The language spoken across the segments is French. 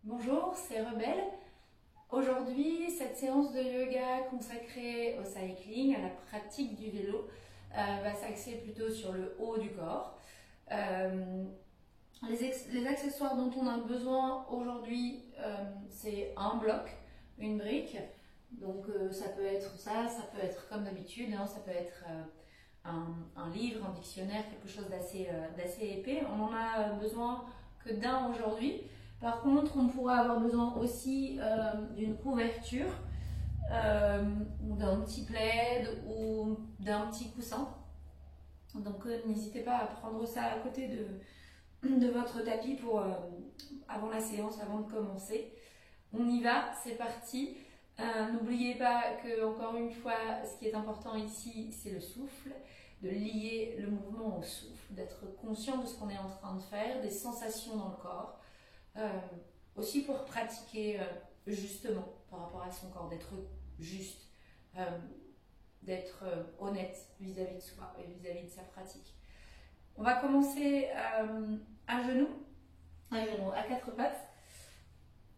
Bonjour, c'est Rebelle. Aujourd'hui, cette séance de yoga consacrée au cycling, à la pratique du vélo, va s'axer plutôt sur le haut du corps. Les accessoires dont on a besoin aujourd'hui, c'est un bloc, une brique. Donc ça peut être ça peut être comme d'habitude, ça peut être un livre, un dictionnaire, quelque chose d'assez épais. On en a besoin que d'un aujourd'hui. Par contre, on pourra avoir besoin aussi d'une couverture ou d'un petit plaid ou d'un petit coussin. Donc n'hésitez pas à prendre ça à côté de votre tapis pour, avant la séance, avant de commencer. On y va, c'est parti. N'oubliez pas que, encore une fois, ce qui est important ici, c'est le souffle, de lier le mouvement au souffle, d'être conscient de ce qu'on est en train de faire, des sensations dans le corps. Aussi pour pratiquer justement par rapport à son corps, d'être juste, d'être honnête vis-à-vis de soi et vis-à-vis de sa pratique. On va commencer à genoux, à quatre pattes.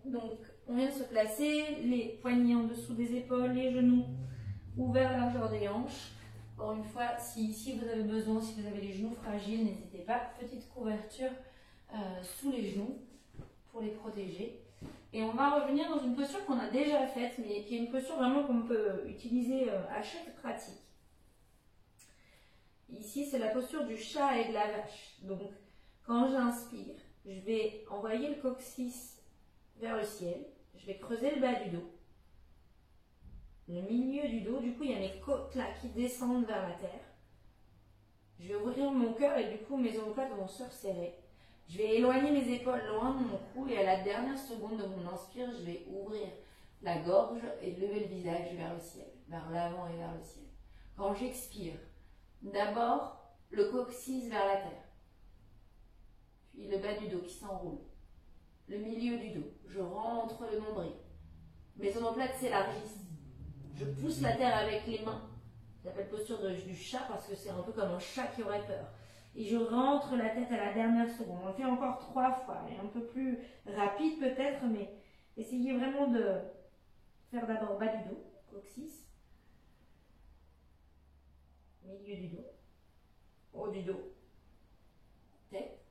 Donc on vient de se placer, les poignets en dessous des épaules, les genoux ouverts à la largeur des hanches. Encore une fois, si vous avez besoin, si vous avez les genoux fragiles, n'hésitez pas, petite couverture sous les genoux pour les protéger. Et on va revenir dans une posture qu'on a déjà faite, mais qui est une posture vraiment qu'on peut utiliser à chaque pratique. Ici, c'est la posture du chat et de la vache. Donc, quand j'inspire, je vais envoyer le coccyx vers le ciel. Je vais creuser le bas du dos. Le milieu du dos, du coup, il y a mes côtes là qui descendent vers la terre. Je vais ouvrir mon cœur et du coup, mes omoplates vont se resserrer. Je vais éloigner mes épaules loin de mon cou et à la dernière seconde de mon inspire, je vais ouvrir la gorge et lever le visage vers le ciel, vers l'avant et vers le ciel. Quand j'expire, d'abord le coccyx vers la terre, puis le bas du dos qui s'enroule, le milieu du dos, je rentre le nombril, mes omoplates s'élargissent, je pousse la terre avec les mains, ça s'appelle posture du chat parce que c'est un peu comme un chat qui aurait peur. Et je rentre la tête à la dernière seconde. On le fait encore 3 fois. Et un peu plus rapide peut-être, mais essayez vraiment de faire d'abord bas du dos, coccyx, milieu du dos, haut du dos, tête.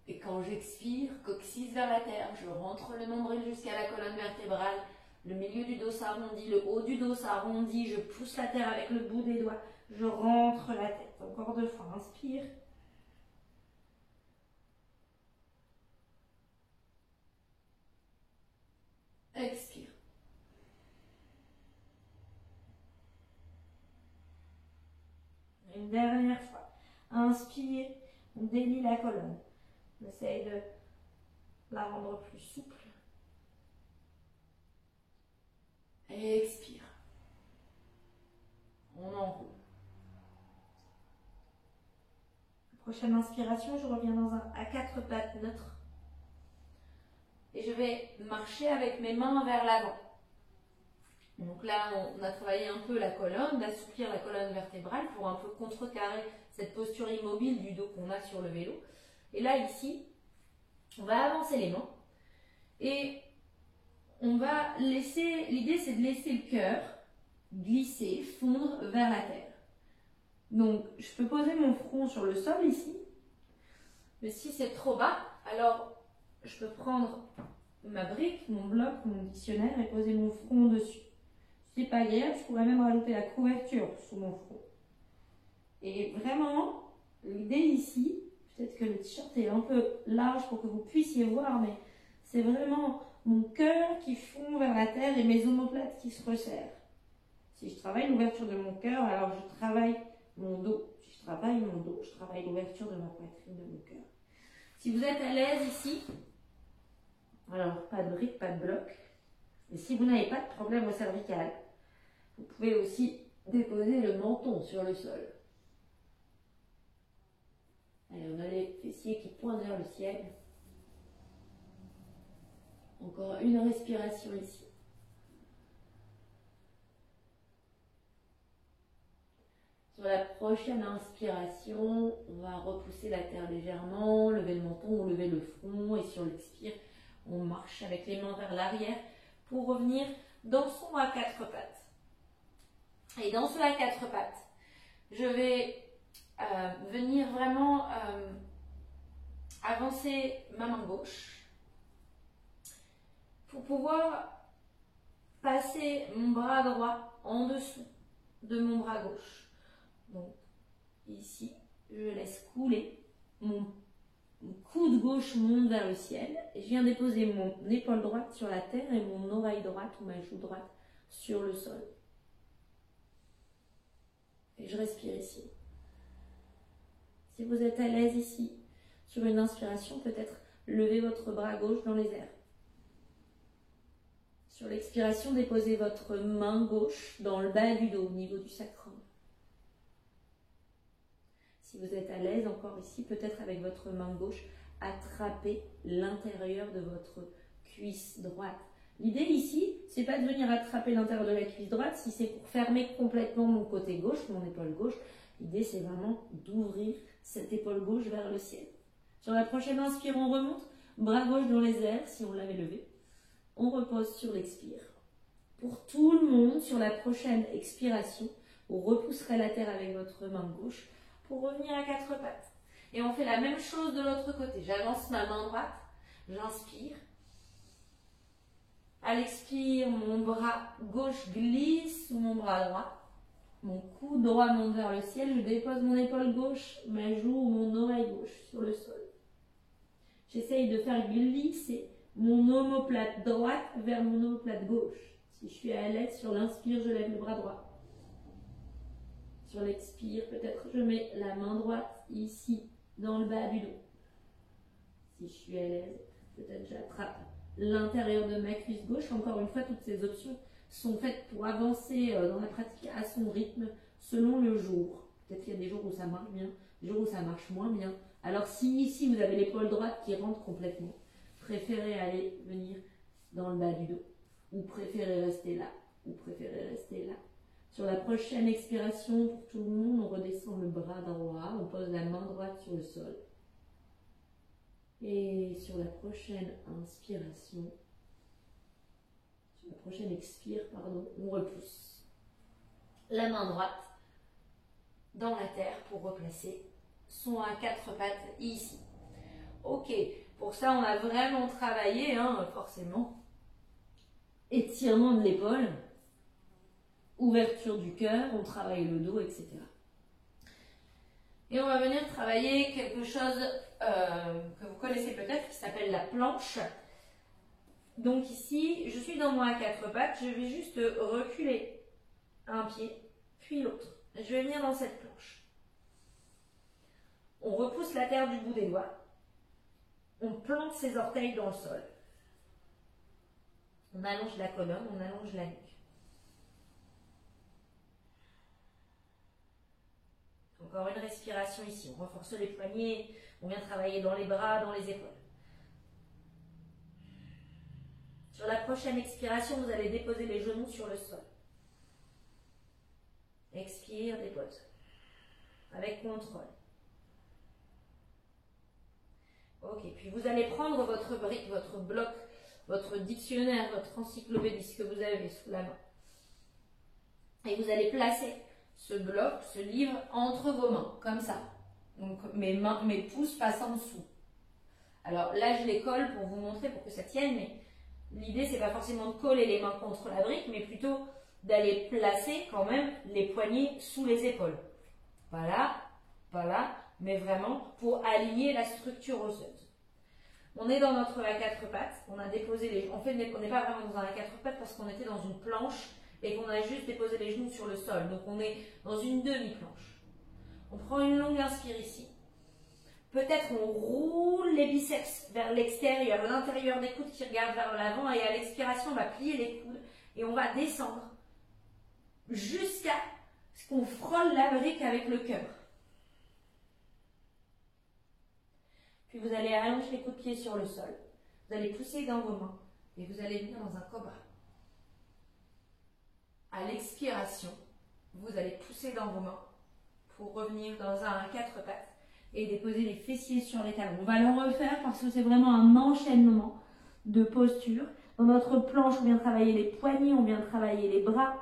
Et quand j'expire, coccyx vers la terre, je rentre le nombril jusqu'à la colonne vertébrale. Le milieu du dos s'arrondit, le haut du dos s'arrondit. Je pousse la terre avec le bout des doigts. Je rentre la tête. Encore 2 fois. Inspire. Expire. Une dernière fois. Inspire, on délie la colonne. On essaye de la rendre plus souple. Et expire. On enroule. Prochaine inspiration, je reviens à 4 pattes neutres. Et je vais marcher avec mes mains vers l'avant. Donc là, on a travaillé un peu la colonne, d'assouplir la colonne vertébrale pour un peu contrecarrer cette posture immobile du dos qu'on a sur le vélo. Et là, ici, on va avancer les mains. Et on va laisser, l'idée c'est de laisser le cœur glisser, fondre vers la terre. Donc, je peux poser mon front sur le sol ici. Mais si c'est trop bas, alors je peux prendre ma brique, mon bloc, mon dictionnaire et poser mon front dessus. Si c'est pas agréable, je pourrais même rajouter la couverture sous mon front. Et vraiment, l'idée ici, peut-être que le t-shirt est un peu large pour que vous puissiez voir, mais c'est vraiment mon cœur qui fond vers la terre et mes omoplates qui se resserrent. Si je travaille l'ouverture de mon cœur, alors je travaille mon dos. Si je travaille mon dos, je travaille l'ouverture de ma poitrine, de mon cœur. Si vous êtes à l'aise ici, alors pas de brique, pas de bloc. Et si vous n'avez pas de problème au cervical, vous pouvez aussi déposer le menton sur le sol. Allez, on a les fessiers qui pointent vers le ciel. Encore une respiration ici. Sur la prochaine inspiration, on va repousser la terre légèrement, lever le menton ou lever le front. Et sur l'expire, On marche avec les mains vers l'arrière pour revenir dans son à quatre pattes. Et dans ce à quatre pattes, je vais venir vraiment avancer ma main gauche pour pouvoir passer mon bras droit en dessous de mon bras gauche. Donc ici, je laisse couler, mon coude gauche monte vers le ciel et je viens déposer mon épaule droite sur la terre et mon oreille droite ou ma joue droite sur le sol. Et je respire ici. Si vous êtes à l'aise ici, sur une inspiration, peut-être levez votre bras gauche dans les airs. Sur l'expiration, déposez votre main gauche dans le bas du dos, au niveau du sacrum. Si vous êtes à l'aise encore ici, peut-être avec votre main gauche, attrapez l'intérieur de votre cuisse droite. L'idée ici, c'est pas de venir attraper l'intérieur de la cuisse droite, si c'est pour fermer complètement mon côté gauche, mon épaule gauche. L'idée, c'est vraiment d'ouvrir cette épaule gauche vers le ciel. Sur la prochaine inspire, on remonte, bras gauche dans les airs, si on l'avait levé. On repose sur l'expire. Pour tout le monde, sur la prochaine expiration, vous repousserez la terre avec votre main gauche pour revenir à quatre pattes. Et on fait la même chose de l'autre côté. J'avance ma main droite, j'inspire. À l'expire, mon bras gauche glisse sous mon bras droit. Mon coude droit monte vers le ciel. Je dépose mon épaule gauche, ma joue ou mon oreille gauche sur le sol. J'essaye de faire glisser mon omoplate droite vers mon omoplate gauche. Si je suis à l'aise, sur l'inspire, je lève le bras droit. Sur l'expire, peut-être je mets la main droite ici, dans le bas du dos. Si je suis à l'aise, peut-être j'attrape l'intérieur de ma cuisse gauche. Encore une fois, toutes ces options sont faites pour avancer dans la pratique à son rythme, selon le jour. Peut-être qu'il y a des jours où ça marche bien, des jours où ça marche moins bien. Alors si ici, vous avez l'épaule droite qui rentre complètement, préférez aller venir dans le bas du dos. Ou préférez rester là, ou préférez rester là. Sur la prochaine expiration, pour tout le monde, on redescend le bras droit, on pose la main droite sur le sol. Et sur la prochaine inspiration, sur la prochaine expire, pardon, on repousse la main droite dans la terre pour replacer son à quatre pattes ici. Ok, pour ça on a vraiment travaillé, forcément. Étirement de l'épaule, ouverture du cœur, on travaille le dos, etc. Et on va venir travailler quelque chose que vous connaissez peut-être, qui s'appelle la planche. Donc ici, je suis dans mon à quatre pattes, je vais juste reculer un pied, puis l'autre. Je vais venir dans cette planche. On repousse la terre du bout des doigts. On plante ses orteils dans le sol. On allonge la colonne, on allonge la nuque. Encore une respiration ici. On renforce les poignets, on vient travailler dans les bras, dans les épaules. Sur la prochaine expiration, vous allez déposer les genoux sur le sol. Expire, dépose. Avec contrôle. Ok, puis vous allez prendre votre brique, votre bloc, votre dictionnaire, votre encyclopédie, ce que vous avez sous la main. Et vous allez placer ce bloc, ce livre, entre vos mains, comme ça. Donc mes pouces passent en dessous. Alors là, je les colle pour vous montrer, pour que ça tienne, mais l'idée, c'est pas forcément de coller les mains contre la brique, mais plutôt d'aller placer quand même les poignets sous les épaules. Pas là, mais vraiment pour aligner la structure osseuse. On est dans notre à quatre pattes, on a déposé les... En fait, on n'est pas vraiment dans un à quatre pattes parce qu'on était dans une planche et qu'on a juste déposé les genoux sur le sol. Donc on est dans une demi-planche. On prend une longue inspire ici. Peut-être on roule les biceps vers l'extérieur, l'intérieur des coudes qui regardent vers l'avant, et à l'expiration, on va plier les coudes et on va descendre jusqu'à ce qu'on frôle la brique avec le cœur. Puis vous allez allonger les coups de pied sur le sol. Vous allez pousser dans vos mains et vous allez venir dans un cobra. À l'expiration, vous allez pousser dans vos mains pour revenir dans un à quatre pattes et déposer les fessiers sur les talons. On va le refaire parce que c'est vraiment un enchaînement de posture. Dans notre planche, on vient travailler les poignets, on vient travailler les bras.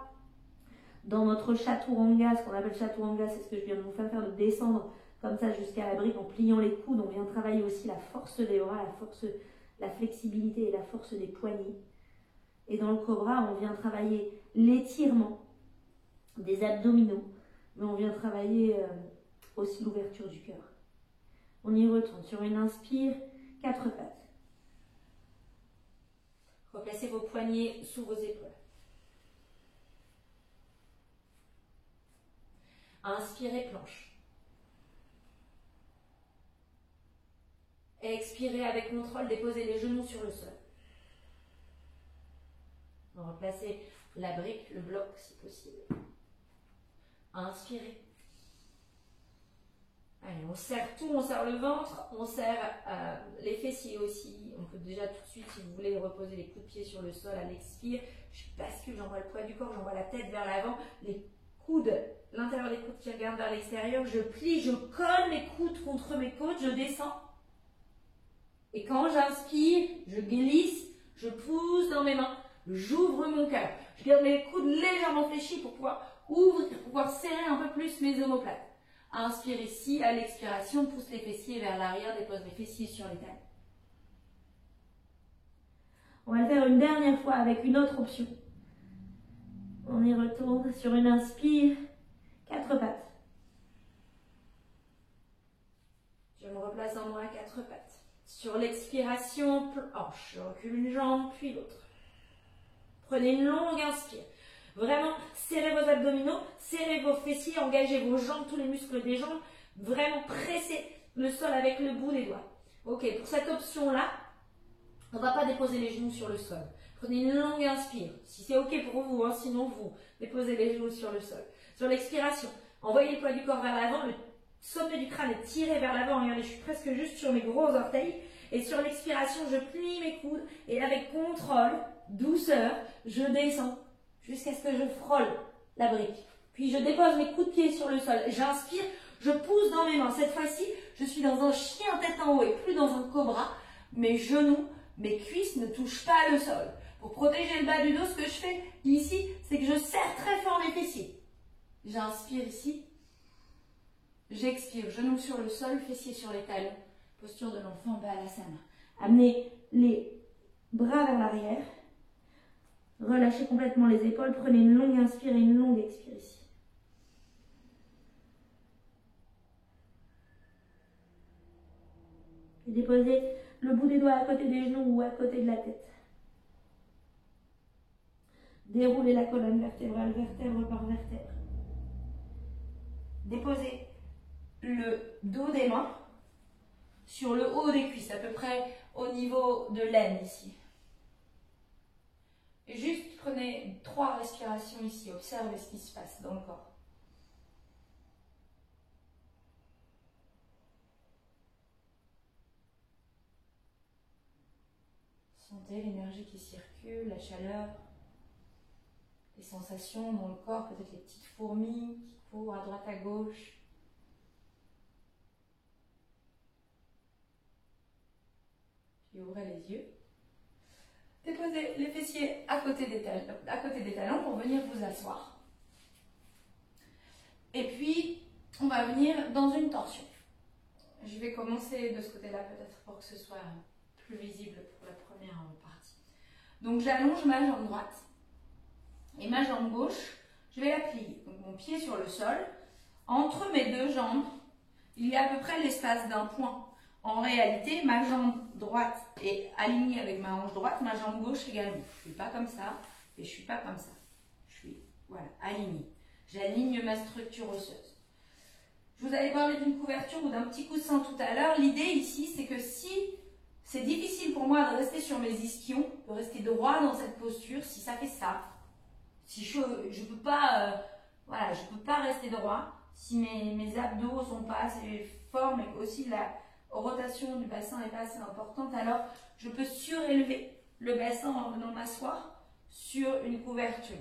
Dans notre chaturanga, ce qu'on appelle chaturanga, c'est ce que je viens de vous faire de descendre comme ça jusqu'à la brique en pliant les coudes. On vient travailler aussi la force des bras, la flexibilité et la force des poignets. Et dans le cobra, on vient travailler l'étirement des abdominaux, mais on vient travailler aussi l'ouverture du cœur. On y retourne sur une inspire, 4 pattes. Replacez vos poignets sous vos épaules. Inspirez, planche. Expirez avec contrôle, déposez les genoux sur le sol. On va replacer la brique, le bloc si possible. Inspirez. Allez, on serre tout, on serre le ventre, on serre les fessiers aussi. On peut déjà tout de suite, si vous voulez, reposer les coups de pied sur le sol à l'expire. Je bascule, j'envoie le poids du corps, j'envoie la tête vers l'avant, les coudes, l'intérieur des coudes qui regardent vers l'extérieur. Je plie, je colle mes coudes contre mes côtes, je descends. Et quand j'inspire, je glisse, je pousse dans mes mains, j'ouvre mon cœur. Je garde mes coudes légèrement fléchis pour pouvoir ouvrir, pour pouvoir serrer un peu plus mes omoplates. Inspire ici, à l'expiration, pousse les fessiers vers l'arrière, dépose les fessiers sur les tailles. On va le faire une dernière fois avec une autre option. On y retourne sur une inspire, 4 pattes. Je me replace en moi, 4 pattes. Sur l'expiration, planche, je recule une jambe, puis l'autre. Prenez une longue inspire. Vraiment, serrez vos abdominaux, serrez vos fessiers, engagez vos jambes, tous les muscles des jambes. Vraiment, pressez le sol avec le bout des doigts. Ok, pour cette option-là, on ne va pas déposer les genoux sur le sol. Prenez une longue inspire. Si c'est ok pour vous, hein, sinon vous déposez les genoux sur le sol. Sur l'expiration, envoyez le poids du corps vers l'avant, le sommet du crâne est tiré vers l'avant. Regardez, je suis presque juste sur mes gros orteils. Et sur l'expiration, je plie mes coudes et avec contrôle, douceur, je descends jusqu'à ce que je frôle la brique. Puis je dépose mes coups de pied sur le sol. J'inspire, je pousse dans mes mains. Cette fois-ci, je suis dans un chien tête en haut et plus dans un cobra. Mes genoux, mes cuisses ne touchent pas le sol. Pour protéger le bas du dos, ce que je fais ici, c'est que je serre très fort mes fessiers. J'inspire ici. J'expire, genoux sur le sol, fessiers sur les talons. Posture de l'enfant Balasana. Amenez les bras vers l'arrière. Relâchez complètement les épaules. Prenez une longue inspire et une longue expire ici. Et déposez le bout des doigts à côté des genoux ou à côté de la tête. Déroulez la colonne vertébrale, vertèbre par vertèbre. Déposez le dos des mains sur le haut des cuisses, à peu près au niveau de l'aine ici. Et juste prenez 3 respirations ici, observez ce qui se passe dans le corps. Sentez l'énergie qui circule, la chaleur, les sensations dans le corps, peut-être les petites fourmis qui courent à droite à gauche. Puis ouvrez les yeux. Déposez les fessiers à côté des talons pour venir vous asseoir. Et puis, on va venir dans une torsion. Je vais commencer de ce côté-là peut-être pour que ce soit plus visible pour la première partie. Donc, j'allonge ma jambe droite et ma jambe gauche, je vais la plier. Donc, mon pied sur le sol. Entre mes deux jambes, il y a à peu près l'espace d'un point. En réalité, ma jambe droite est alignée avec ma hanche droite, ma jambe gauche également. Je ne suis pas comme ça et je ne suis pas comme ça. Je suis voilà, alignée. J'aligne ma structure osseuse. Je vous avais parlé d'une couverture ou d'un petit coussin tout à l'heure. L'idée ici, c'est que si c'est difficile pour moi de rester sur mes ischions, de rester droit dans cette posture, si ça fait ça, si je ne peux pas, voilà, je peux pas rester droit, si mes abdos ne sont pas assez forts, mais aussi la rotation du bassin n'est pas assez importante, alors je peux surélever le bassin en venant m'asseoir sur une couverture.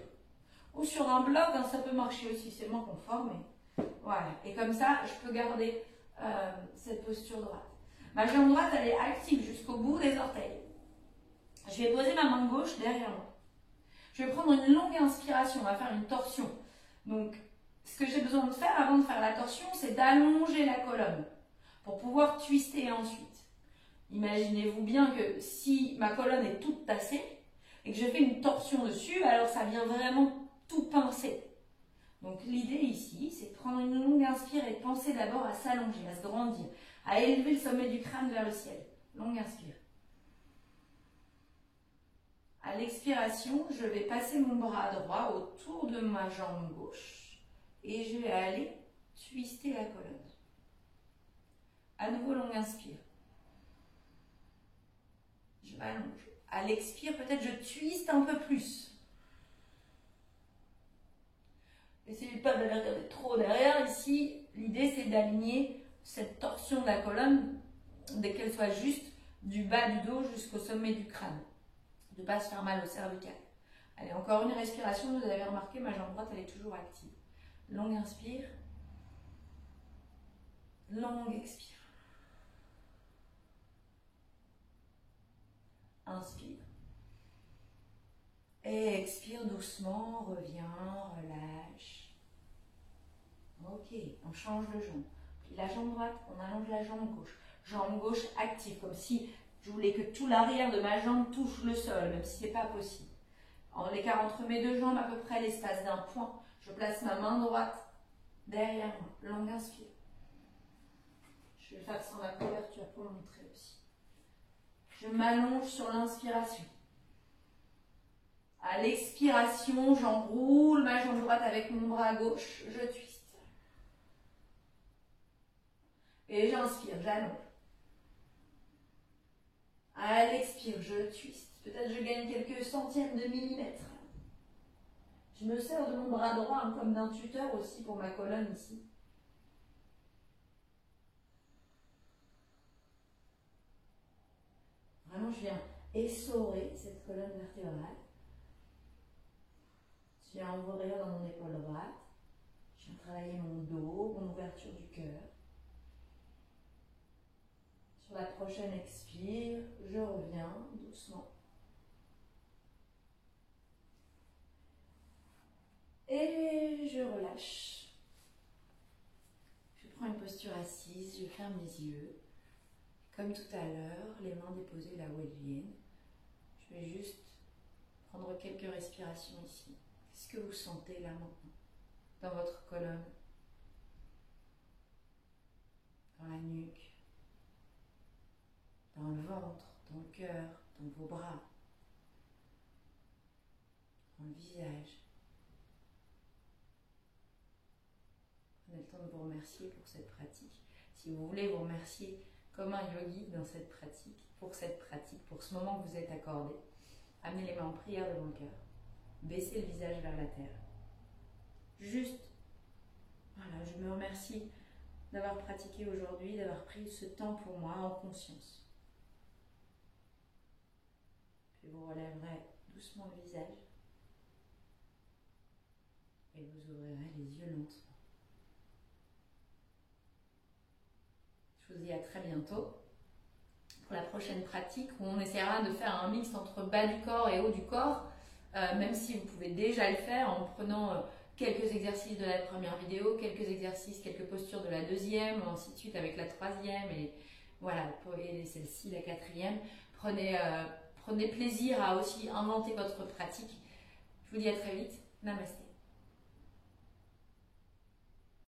Ou sur un bloc, hein, ça peut marcher aussi, c'est moins confort, mais voilà. Et comme ça, je peux garder cette posture droite. Ma jambe droite, elle est active jusqu'au bout des orteils. Je vais poser ma main gauche derrière moi. Je vais prendre une longue inspiration, on va faire une torsion. Donc, ce que j'ai besoin de faire avant de faire la torsion, c'est d'allonger la colonne pour pouvoir twister ensuite. Imaginez-vous bien que si ma colonne est toute tassée et que je fais une torsion dessus, alors ça vient vraiment tout pincer. Donc l'idée ici, c'est de prendre une longue inspire et de penser d'abord à s'allonger, à se grandir, à élever le sommet du crâne vers le ciel. Longue inspire. À l'expiration, je vais passer mon bras droit autour de ma jambe gauche et je vais aller twister la colonne. À nouveau, longue inspire. Je m'allonge. À l'expire, peut-être je twiste un peu plus. Essayez pas de regarder trop derrière. Ici, l'idée c'est d'aligner cette torsion de la colonne dès qu'elle soit juste du bas du dos jusqu'au sommet du crâne. De ne pas se faire mal au cervical. Allez, encore une respiration. Vous avez remarqué, ma jambe droite, elle est toujours active. Longue inspire. Longue expire. Inspire. Et expire doucement, reviens, relâche. Ok, on change de jambe. Puis la jambe droite, on allonge la jambe gauche. Jambe gauche active, comme si je voulais que tout l'arrière de ma jambe touche le sol, même si ce n'est pas possible. En l'écart entre mes deux jambes, à peu près l'espace d'un point. Je place ma main droite derrière moi. Longue inspire. Je vais faire sans la couverture pour montrer aussi. Je m'allonge sur l'inspiration. À l'expiration, j'enroule ma jambe droite avec mon bras gauche. Je twiste. Et j'inspire, j'allonge. À l'expire, je twiste. Peut-être je gagne quelques centièmes de millimètres. Je me sers de mon bras droit hein, comme d'un tuteur aussi pour ma colonne ici. Vraiment, je viens essorer cette colonne vertébrale. Je viens ouvrir dans mon épaule droite. Je viens travailler mon dos, mon ouverture du cœur. Sur la prochaine expire, je reviens doucement. Et je relâche. Je prends une posture assise, je ferme les yeux. Comme tout à l'heure, les mains déposées là où elles viennent. Je vais juste prendre quelques respirations ici. Qu'est-ce que vous sentez là maintenant dans votre colonne, dans la nuque, dans le ventre, dans le cœur, dans vos bras, dans le visage. Prenez le temps de vous remercier pour cette pratique. Si vous voulez vous remercier comme un yogi dans cette pratique, pour ce moment que vous êtes accordé, amenez les mains en prière devant le cœur, baissez le visage vers la terre. Juste, voilà, je me remercie d'avoir pratiqué aujourd'hui, d'avoir pris ce temps pour moi en conscience. Puis vous relèverez doucement le visage et vous ouvrirez les yeux lentement. Je vous dis à très bientôt pour la prochaine pratique où on essaiera de faire un mix entre bas du corps et haut du corps, même si vous pouvez déjà le faire en prenant quelques exercices de la première vidéo, quelques exercices, quelques postures de la deuxième, ainsi de suite avec la troisième et voilà, et celle-ci, la quatrième. Prenez plaisir à aussi inventer votre pratique. Je vous dis à très vite. Namasté.